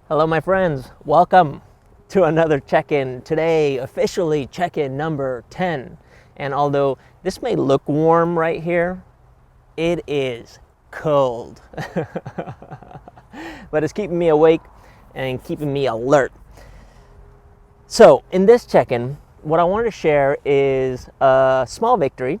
Hello, my friends. Welcome to another check-in. Today, officially check-in number 10. And although this may look warm right here, it is cold. But it's keeping me awake and keeping me alert. So, in this check-in, what I wanted to share is a small victory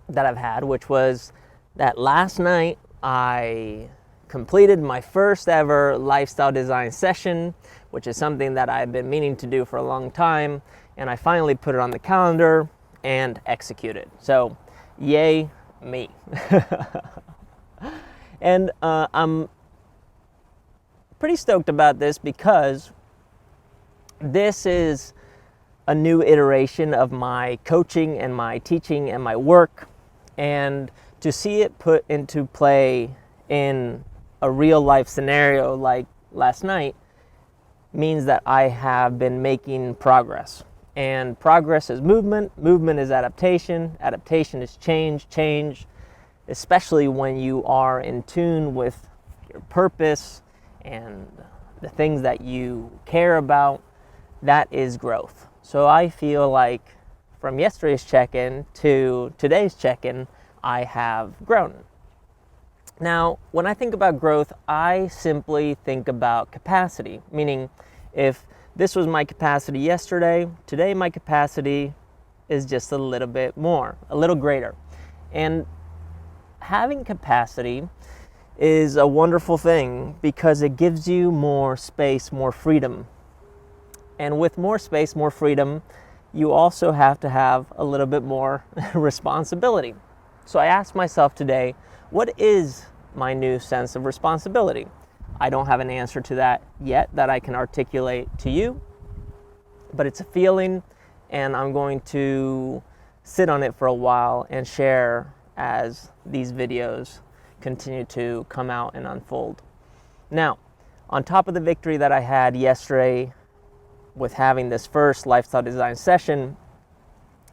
that I've had, which was that last night I completed my first ever lifestyle design session, which is something that I've been meaning to do for a long time, and I finally put it on the calendar and executed. So, yay me. And I'm pretty stoked about this because this is a new iteration of my coaching and my teaching and my work, and to see it put into play in a real life scenario like last night means that I have been making progress. And progress is movement, movement is adaptation, adaptation is change, especially when you are in tune with your purpose and the things that you care about, that is growth. So I feel like from yesterday's check-in to today's check-in, I have grown. Now, when I think about growth, I simply think about capacity, meaning if this was my capacity yesterday, today my capacity is just a little bit more, a little greater. And having capacity is a wonderful thing because it gives you more space, more freedom. And with more space, more freedom, you also have to have a little bit more responsibility. So I asked myself today, what is my new sense of responsibility? I don't have an answer to that yet that I can articulate to you, but it's a feeling, and I'm going to sit on it for a while and share as these videos continue to come out and unfold. Now, on top of the victory that I had yesterday with having this first lifestyle design session,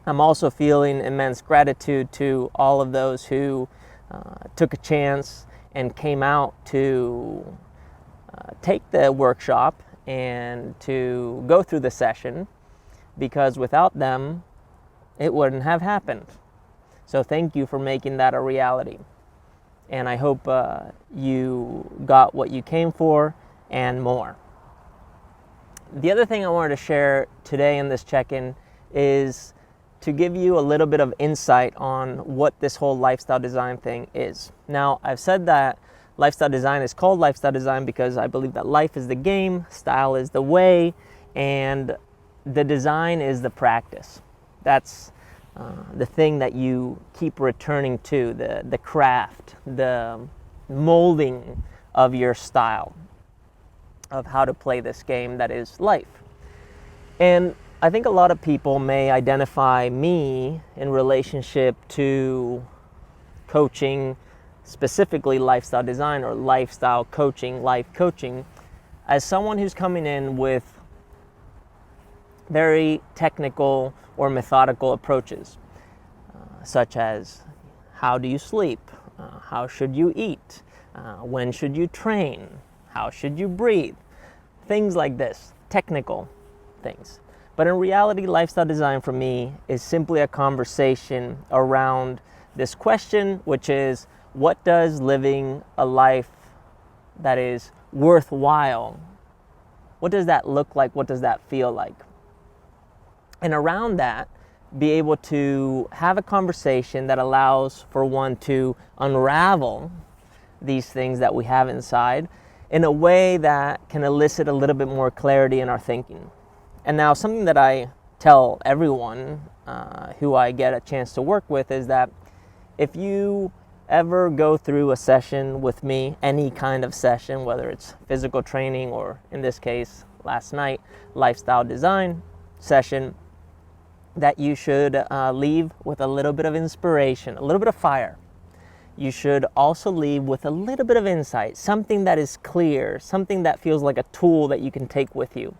I'm also feeling immense gratitude to all of those who took a chance and came out to take the workshop and to go through the session, because without them, it wouldn't have happened. So thank you for making that a reality. And I hope you got what you came for and more. The other thing I wanted to share today in this check-in is to give you a little bit of insight on what this whole lifestyle design thing is. Now, I've said that lifestyle design is called lifestyle design because I believe that life is the game, style is the way, and the design is the practice. That's the thing that you keep returning to, the craft, the molding of your style, of how to play this game that is life. And I think a lot of people may identify me in relationship to coaching, specifically lifestyle design or lifestyle coaching, life coaching, as someone who's coming in with very technical or methodical approaches, such as how do you sleep, how should you eat, when should you train, how should you breathe, things like this, technical things. But in reality, lifestyle design for me is simply a conversation around this question, which is, what does living a life that is worthwhile, what does that look like? What does that feel like? And around that, be able to have a conversation that allows for one to unravel these things that we have inside in a way that can elicit a little bit more clarity in our thinking. And now something that I tell everyone who I get a chance to work with is that if you ever go through a session with me, any kind of session, whether it's physical training or in this case, last night, lifestyle design session, that you should leave with a little bit of inspiration, a little bit of fire. You should also leave with a little bit of insight, something that is clear, something that feels like a tool that you can take with you.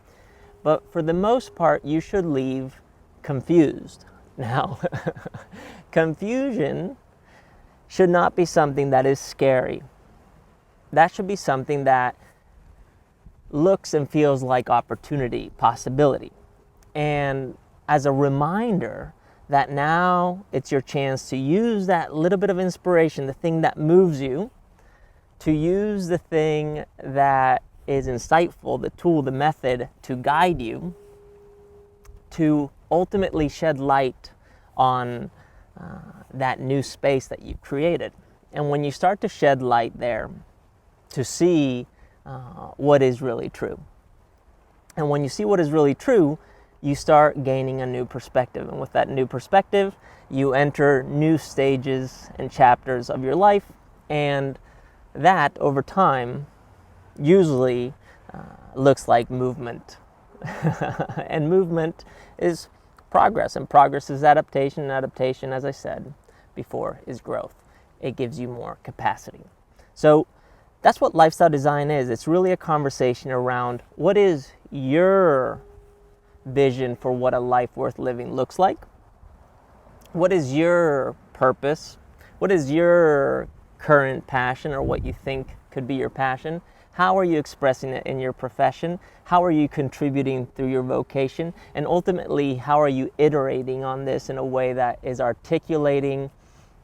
But for the most part, you should leave confused. Now, confusion should not be something that is scary. That should be something that looks and feels like opportunity, possibility. And as a reminder that now it's your chance to use that little bit of inspiration, the thing that moves you, to use the thing that is insightful, the tool, the method to guide you, to ultimately shed light on that new space that you've created. And when you start to shed light there, to see what is really true. And when you see what is really true, you start gaining a new perspective. And with that new perspective, you enter new stages and chapters of your life. And that, over time, usually looks like movement. And movement is progress. And progress is adaptation. And adaptation, as I said before, is growth. It gives you more capacity. So that's what lifestyle design is. It's really a conversation around what is your vision for what a life worth living looks like. What is your purpose? What is your current passion, or what you think could be your passion? How are you expressing it in your profession? How are you contributing through your vocation? And ultimately, how are you iterating on this in a way that is articulating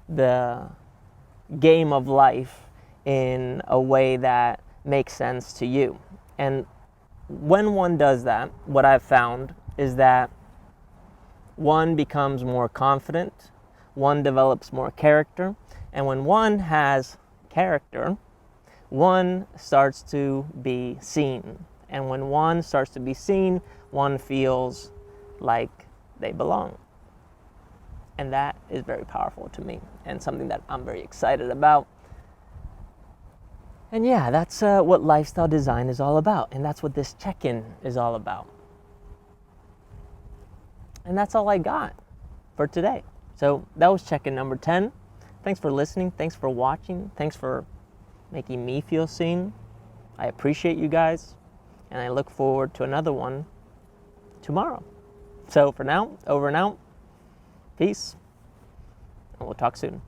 the game of life in a way that makes sense to you? And when one does that, what I've found is that one becomes more confident, one develops more character, and when one has character, one starts to be seen. And when one starts to be seen, one feels like they belong. And that is very powerful to me, and something that I'm very excited about. And yeah, that's what lifestyle design is all about. And that's what this check-in is all about. And that's all I got for today. So that was check-in number 10. Thanks for listening. Thanks for watching. Thanks for making me feel seen. I appreciate you guys. And I look forward to another one tomorrow. So for now, over and out. Peace. And we'll talk soon.